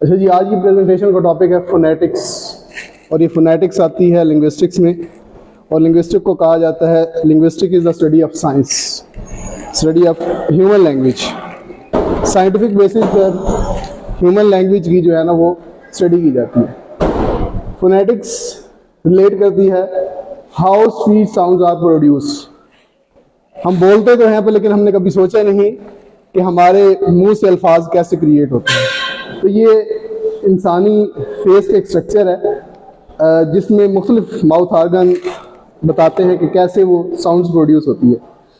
अच्छा जी, आज की प्रेजेंटेशन का टॉपिक है फोनेटिक्स, और ये फोनेटिक्स आती है लिंग्विस्टिक्स में, और लिंग्विस्टिक को कहा जाता है linguistic is the study of science, study of human language. Scientific basis पर ह्यूमन लैंग्वेज की जो है ना वो स्टडी की जाती है। फोनेटिक्स रिलेट करती है how speech sounds are produce. हम बोलते तो हैं पर लेकिन हमने कभी सोचा नहीं कि हमारे मुंह से अल्फाज कैसे क्रिएट होते हैं। तो ये इंसानी फेस का एक स्ट्रक्चर है जिसमें मुख्तलिफ माउथ आर्गन बताते हैं कि कैसे वो साउंड्स प्रोड्यूस होती है।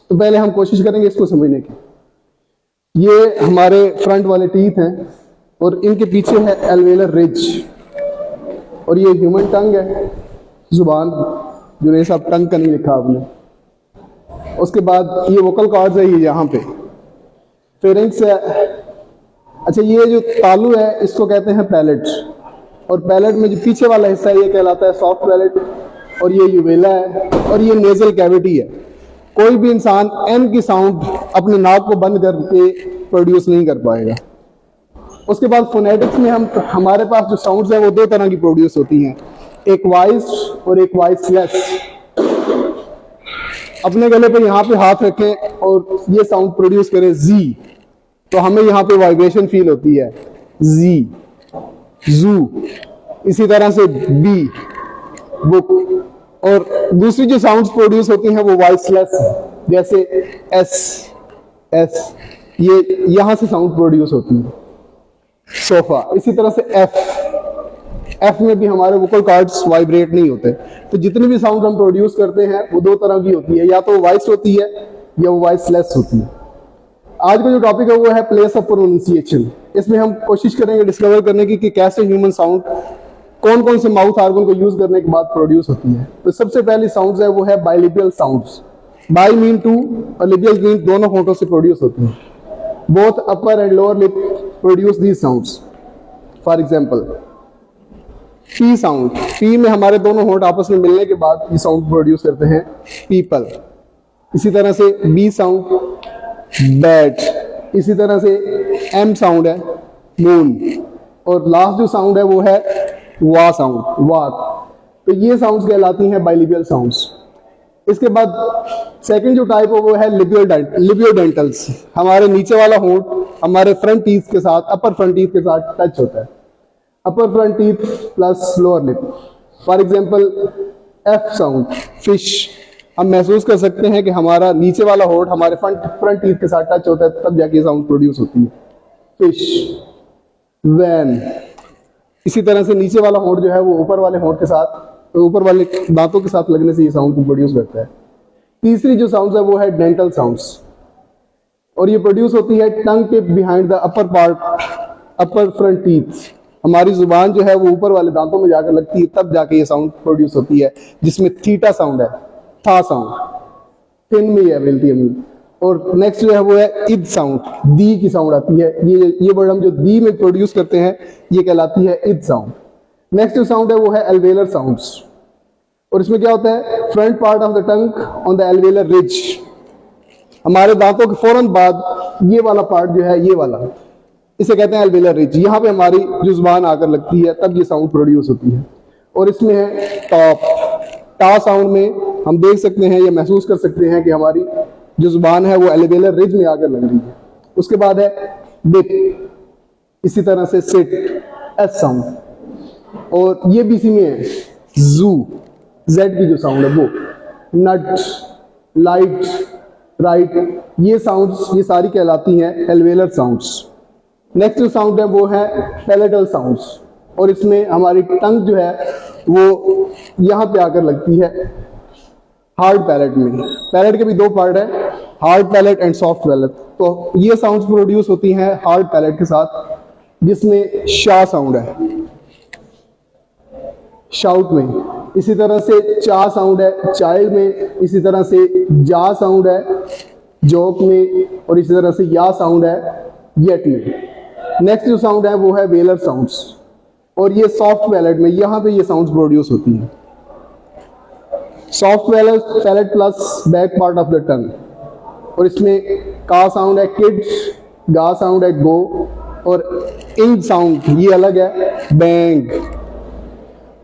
तो पहले हम कोशिश करेंगे इसको समझने की। ये हमारे फ्रंट वाले टीथ हैं और इनके पीछे है एल्वेलर रिज, और ये ह्यूमन टंग है, जुबान, जो ये सब टंग का नहीं लिखा आपने। उसके बाद ये वोकल कॉर्ड्स है, ये यहाँ पे फेरिंक्स है। अच्छा, ये जो तालू है इसको कहते हैं पैलेट, और पैलेट में जो पीछे वाला हिस्सा है ये कहलाता है सॉफ्ट पैलेट, और ये यूवेला है, और ये नेजल कैविटी है। कोई भी इंसान एन की साउंड अपने नाक को बंद करके प्रोड्यूस नहीं कर पाएगा। उसके बाद फोनेटिक्स में हमारे पास जो साउंड्स है वो दो तरह की प्रोड्यूस होती हैं, एक वॉइस और एक वॉइसलेस। अपने गले पे यहाँ पे हाथ रखें और ये साउंड प्रोड्यूस करें जी, तो हमें यहाँ पे वाइब्रेशन फील होती है, जी, जू। इसी तरह से बी, बुक। और दूसरी जो साउंड्स प्रोड्यूस होती हैं वो वॉइसलेस, जैसे एस, एस, ये यहाँ से साउंड प्रोड्यूस होती है, सोफा। इसी तरह से एफ, एफ में भी हमारे वोकल कॉर्ड्स वाइब्रेट नहीं होते। तो जितनी भी साउंड हम प्रोड्यूस करते हैं वो दो तरह की होती है, या तो वॉइस होती है या वो वॉइसलेस होती है। आज का जो टॉपिक है वो है प्लेस ऑफ प्रोनाउंसिएशन। इसमें हम कोशिश करेंगे डिस्कवर करने की कि कैसे ह्यूमन साउंड कौन कौन से माउथ आर्गन को यूज करने के बाद प्रोड्यूस होती है। तो सबसे पहली साउंड्स है वो है बाइलिबियल साउंड्स। बाई मीन टू और लिबियल मीन दोनों होंठों से प्रोड्यूस होती हैं। Both upper and lower lip produce these sounds. For example P sound, P में हमारे दोनों होंठ आपस में मिलने के बाद ये साउंड प्रोड्यूस करते हैं, पीपल। इसी तरह से बी साउंड, बैट। इसी तरह से एम साउंड है, मून। और लास्ट जो साउंड है वो है वा साउंड, वाक। तो ये साउंड्स कहलाती हैं बाइलिबियल साउंड्स। इसके बाद सेकंड जो टाइप है वो है लिबियोडेंटल्स। हमारे नीचे वाला होंठ हमारे फ्रंट टीथ के साथ, अपर फ्रंट टीथ के साथ टच होता है, upper front teeth plus lower lip. For example F sound, fish. हम महसूस कर सकते हैं कि हमारा नीचे वाला होंठ हमारे फ्रंट टीथ के साथ टच होता है, तब जाके साउंड प्रोड्यूस होती है, फिश। वैन। इसी तरह से नीचे वाला होंठ जो है वो ऊपर वाले होंठ के साथ, तो ऊपर वाले दांतों के साथ लगने से ये साउंड को प्रोड्यूस करता है। तीसरी जो साउंड है वो है डेंटल साउंड्स, और ये प्रोड्यूस होती है टंग के behind the upper part, upper front teeth. हमारी जुबान जो है वो ऊपर वाले दांतों में जाकर लगती है, तब जाके ये साउंड प्रोड्यूस होती है, जिसमें थीटा साउंड है, था साउंड थिन में है, मिलती है। और नेक्स्ट जो है वो है इद साउंड, दी की साउंड आती है। ये वर्ड हम जो दी में प्रोड्यूस करते हैं ये कहलाती है इद साउंड। नेक्स्ट जो साउंड है वो है एल्वेलर साउंड्स, और इसमें क्या होता है, front part of the tongue on the alveolar ridge. हमारे दांतों के फौरन बाद ये वाला पार्ट जो है, ये वाला, इसे कहते हैं एल्वेलर रिज। यहाँ पे हमारी जो जुबान आकर लगती है तब ये साउंड प्रोड्यूस होती है। और इसमें है टॉप, टा साउंड में हम देख सकते हैं या महसूस कर सकते हैं कि हमारी जो जुबान है वो एल्वेलर रिज में आकर लग रही है। उसके बाद है डिप। इसी तरह से सिट, एस साउंड। और ये भी इसी में है जू, जेड की जो साउंड है वो, नट, लाइट, राइट। ये साउंड्स ये सारी कहलाती हैं एल्वेलर साउंड्स। नेक्स्ट जो साउंड है वो है पैलेटल साउंड्स, और इसमें हमारी टंग जो है वो यहाँ पे आकर लगती है हार्ड पैलेट में। पैलेट के भी दो पार्ट है, hard palate and soft palate. तो ये साउंड्स प्रोड्यूस होती हैं हार्ड पैलेट के साथ, जिसमें शा साउंड है, शाउट में। इसी तरह से चा साउंड है चाइल्ड में। इसी तरह से जा साउंड है जोक में, और इसी तरह से या साउंड है येट में। नेक्स्ट जो साउंड है वो है वेलर साउंड्स, और ये सॉफ्ट पैलेट में, यहाँ पे ये साउंड्स प्रोड्यूस होती हैं। Soft palate plus back part of the tongue, और इसमें का साउंड है किड्स, गा साउंड है गो, और इंग साउंड ये अलग है, बैंग।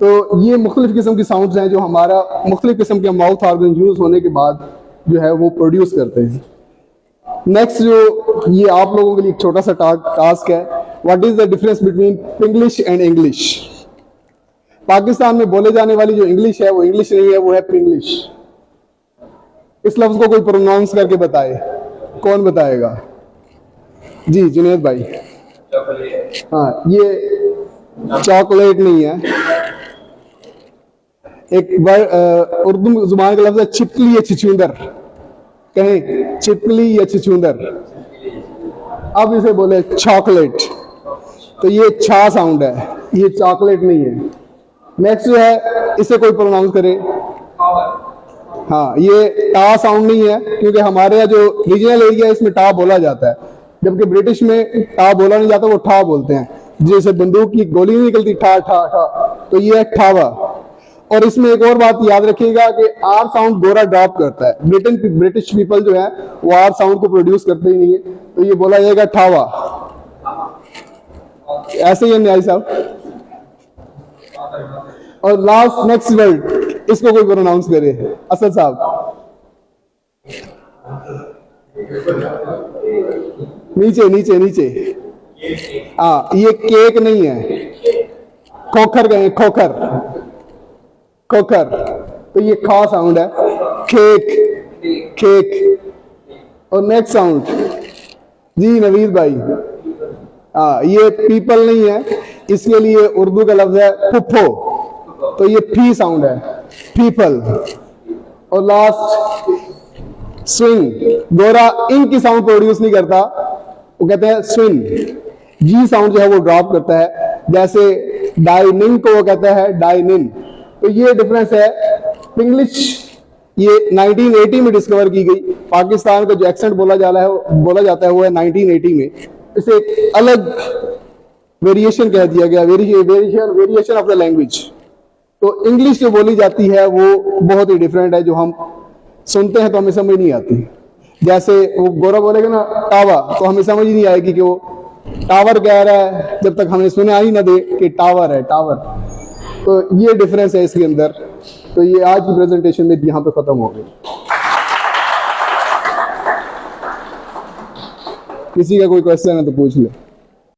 तो ये मुख्तलिफ किस्म की साउंड्स हैं जो हमारा मुख्तलिफ किस्म के माउथ ऑर्गन यूज होने के बाद जो है वो प्रोड्यूस करते हैं। नेक्स्ट जो ये आप लोगों के लिए एक छोटा सा टास्क है, what is the difference between Pinglish and English. Pakistan में बोले जाने वाली जो इंग्लिश है वो इंग्लिश नहीं है, वो है पिंग्लिश। इस लफ्ज को कोई प्रोनाउंस करके बताए, कौन बताएगा? जी जुनेद भाई। हाँ, ये चॉकलेट नहीं है, एक उर्दू जुबान का लफ्ज है छिपकली या छिछुंदर। कहें छिपकली या छिछुंदर। अब इसे बोले चॉकलेट, तो ये छा साउंड है, ये चॉकलेट नहीं है। नेक्स्ट जो है इसे कोई प्रोनाउंस करे। हाँ, ये टा साउंड नहीं है क्योंकि हमारे यहाँ जो रीजनल एरिया है इसमें टा बोला जाता है, जबकि ब्रिटिश में टा बोला नहीं जाता, वो ठा बोलते हैं। जैसे बंदूक की गोली नहीं निकलती ठा ठा ठा, तो ये है ठावा। और इसमें एक और बात याद रखिएगा कि आर साउंड गोरा ड्रॉप करता है। ब्रिटिश पीपल जो है वो आर साउंड को प्रोड्यूस करते ही नहीं है, तो ये बोला जाएगा ठावा। ऐसे ही है न्याय साहब। और लास्ट नेक्स्ट वर्ड, इसको कोई प्रोनाउंस करे, असद साहब। नीचे नीचे नीचे। हाँ, ये केक नहीं है, खोखर कहें, खोखर खोखर। तो ये खा साउंड है, केक केक। और नेक्स्ट साउंड जी नवीद भाई। हाँ, ये पीपल नहीं है, इसके लिए उर्दू का लफ्ज है फुफ्फो, तो ये फी साउंड है, पीपल। और लास्ट स्विंग, गोरा इन की साउंड प्रोड्यूस नहीं करता, वो कहते हैं स्विंग। जी साउंड जो है वो ड्रॉप करता है, जैसे डाइनिंग को वो कहता है डाइनिन। तो ये डिफरेंस है। इंग्लिश ये 1980 में डिस्कवर की गई। पाकिस्तान का जो एक्सेंट बोला जाता है वो है 1980 में। इसे एक अलग वेरिएशन कह दिया गया, वेरिएशन ऑफ द लैंग्वेज। तो इंग्लिश जो बोली जाती है वो बहुत ही डिफरेंट है, जो हम सुनते हैं तो हमें समझ नहीं आती। जैसे वो गोरा बोलेगा ना टावा, तो हमें समझ ही नहीं आएगी कि वो टावर कह रहा है जब तक हमें सुना ही ना दे कि टावर है, टावर। तो ये डिफरेंस है इसके अंदर। तो ये आज की प्रेजेंटेशन में यहाँ पे खत्म हो गई। किसी का कोई क्वेश्चन है तो पूछ ले।